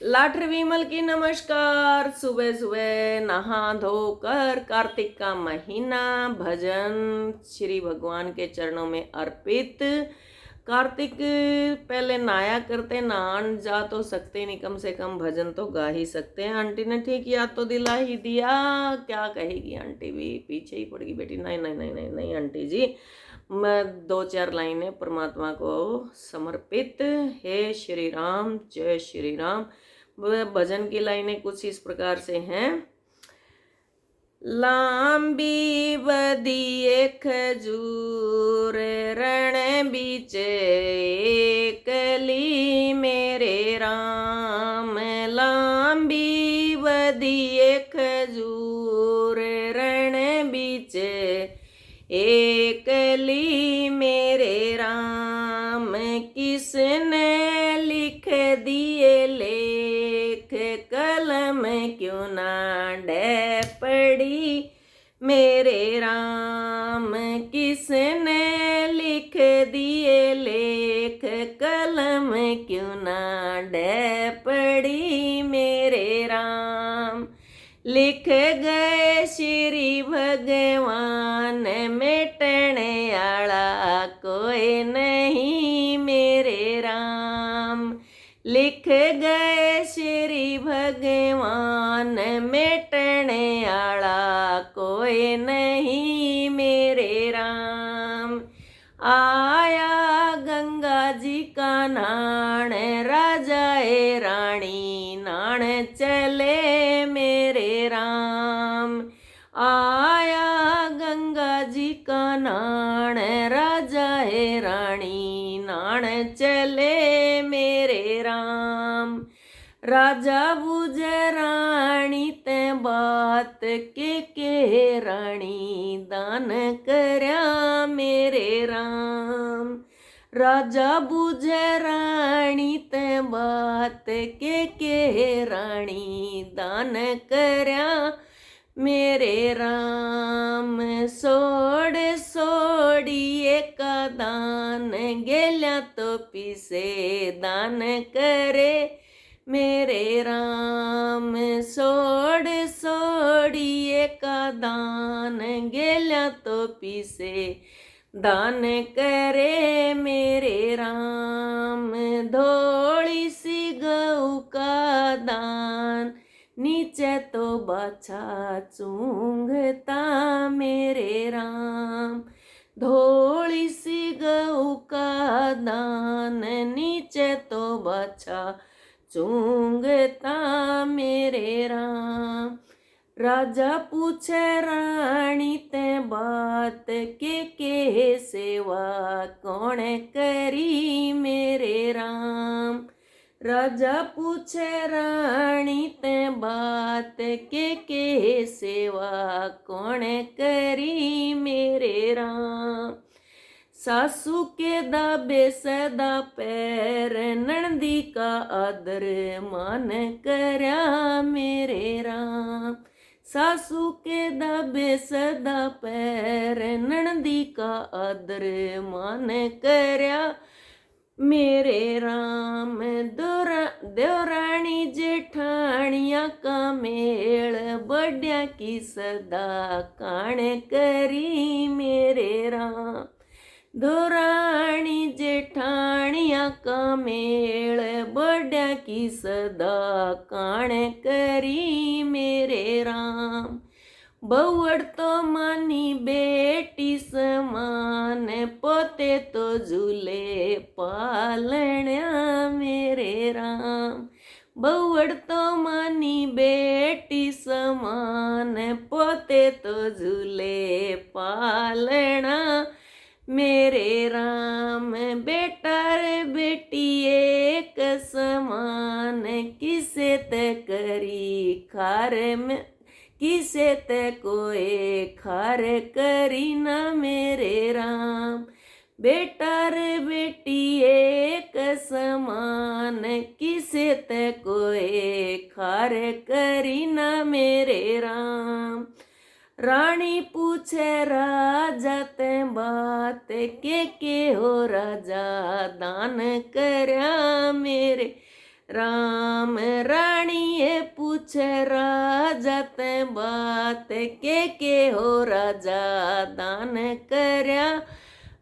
लाठ विमल की नमस्कार। सुबह सुबह नहा धोकर कार्तिक का महीना भजन श्री भगवान के चरणों में अर्पित। कार्तिक पहले नहाया करते, नहान जा तो सकते नहीं, कम से कम भजन तो गा ही सकते हैं। आंटी ने ठीक याद तो दिला ही दिया। क्या कहेगी आंटी भी पीछे ही पड़ गई बेटी। नहीं नहीं नहीं नहीं नहीं आंटी जी, मैं दो चार लाइनें परमात्मा को समर्पित। हे श्री राम, जय श्री राम। भजन की लाइनें कुछ इस प्रकार से हैं। लांबी बदिए खजूर रण बीच एकली मेरे राम। लांबी बदिए खजूर रण बीच एकली मेरे राम। किसने लिख दिए लेख कलम क्यों ना डे पड़ी मेरे राम। किसने लिख दिए लेख कलम क्यों ना डे पड़ी मेरे राम। लिख गए श्री भगवान मिटने आला कोई नहीं मेरे राम। लिख गए श्री भगवान मिटने आला कोई नहीं मेरे राम। आया गंगा जी का नाण राजाए रानी नाण चले मेरे राम। आया गंगा जी का नाण राजाए रानी नाण चले मेरे राम। राजा बुझे रानी ते बात के रानी दान करया मेरे राम। राजा बुझे रानी ते बात के रानी दान करया मेरे राम। सोड सोडिए का दान गेल्या तो पिसे दान करे मेरे राम। सोड सोडिए का दान गेल्या तो पिसे दान करे मेरे राम। धोली सी गऊ का दान नीचे तो बाछा चूंघता मेरे राम। धोली सी गऊ का दान नीचे तो बाछा चूंघता मेरे राम। राजा पूछे रानी ते बात के सेवा कौन करी मेरे राम। राजा पूछे रानी ते बात के सेवा कौन करी मेरे राम। सासू के दाबे सदा पैर नंदी का आदर मान करया मेरे राम। सासू के दाबे सदा पैर नंदी का आदर मान करया मेरे राम। देवरानी जेठानिया का मेल बड्या की सदा कान करी मेरे राम। देवरानी जेठानिया का मेल बड्या की सदा कान करी मेरे राम। बवड़ तो मानी बेटी समान पोते तो झूले पालण्या मेरे राम। बवड़ तो मानी बेटी समान पोते तो झूले पालना मेरे राम। बेटा रे बेटी एक समान किसे ते करी खार में किसे ते कोई खार करी ना मेरे राम। बेटा रे बेटी एक समान किसे ते कोई खार करी ना मेरे राम। रानी पूछे राजा ते बात के हो राजा दान करया मेरे राम रानी पूछे राजा ते बात के हो राजा दान करया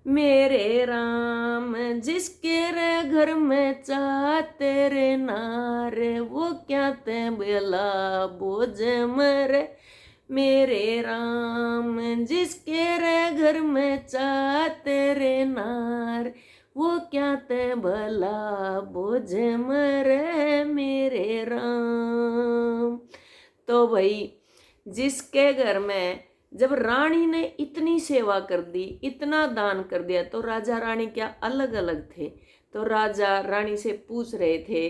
मेरे राम जिसके रे घर में चाह तेरे नार वो क्या ते बेला बोझ मरे मेरे राम जिसके रे घर में चाह तेरे नार वो क्या ते भला बोझ मरे मेरे राम। तो भाई जिसके घर में जब रानी ने इतनी सेवा कर दी, इतना दान कर दिया, तो राजा रानी क्या अलग अलग थे? तो राजा रानी से पूछ रहे थे,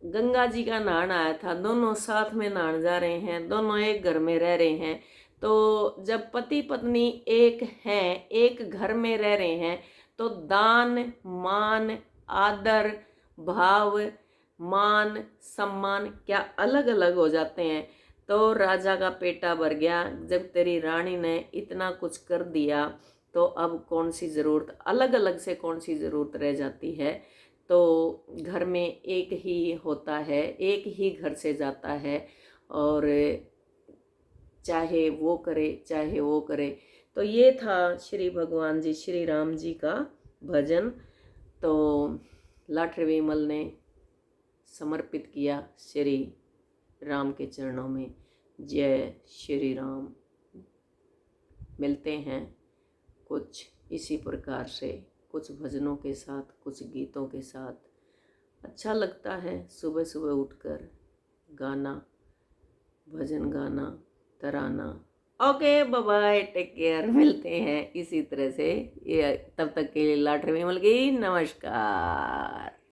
गंगा जी का नहान आया था, दोनों साथ में नहान जा रहे हैं, दोनों एक घर में रह रहे हैं। तो जब पति पत्नी एक हैं, एक घर में रह रहे हैं, तो दान मान आदर भाव मान सम्मान क्या अलग अलग हो जाते हैं। तो राजा का पेटा भर गया, जब तेरी रानी ने इतना कुछ कर दिया तो अब कौन सी ज़रूरत, अलग अलग से कौन सी ज़रूरत रह जाती है। तो घर में एक ही होता है, एक ही घर से जाता है, और चाहे वो करे चाहे वो करे। तो ये था श्री भगवान जी श्री राम जी का भजन। तो लाठर विमल ने समर्पित किया श्री राम के चरणों में। जय श्री राम। मिलते हैं कुछ इसी प्रकार से, कुछ भजनों के साथ, कुछ गीतों के साथ। अच्छा लगता है सुबह सुबह उठकर गाना, भजन गाना, तराना। Okay bye bye, take care. मिलते हैं इसी तरह से। ये तब तक के लिए लाठर विमल की नमस्कार।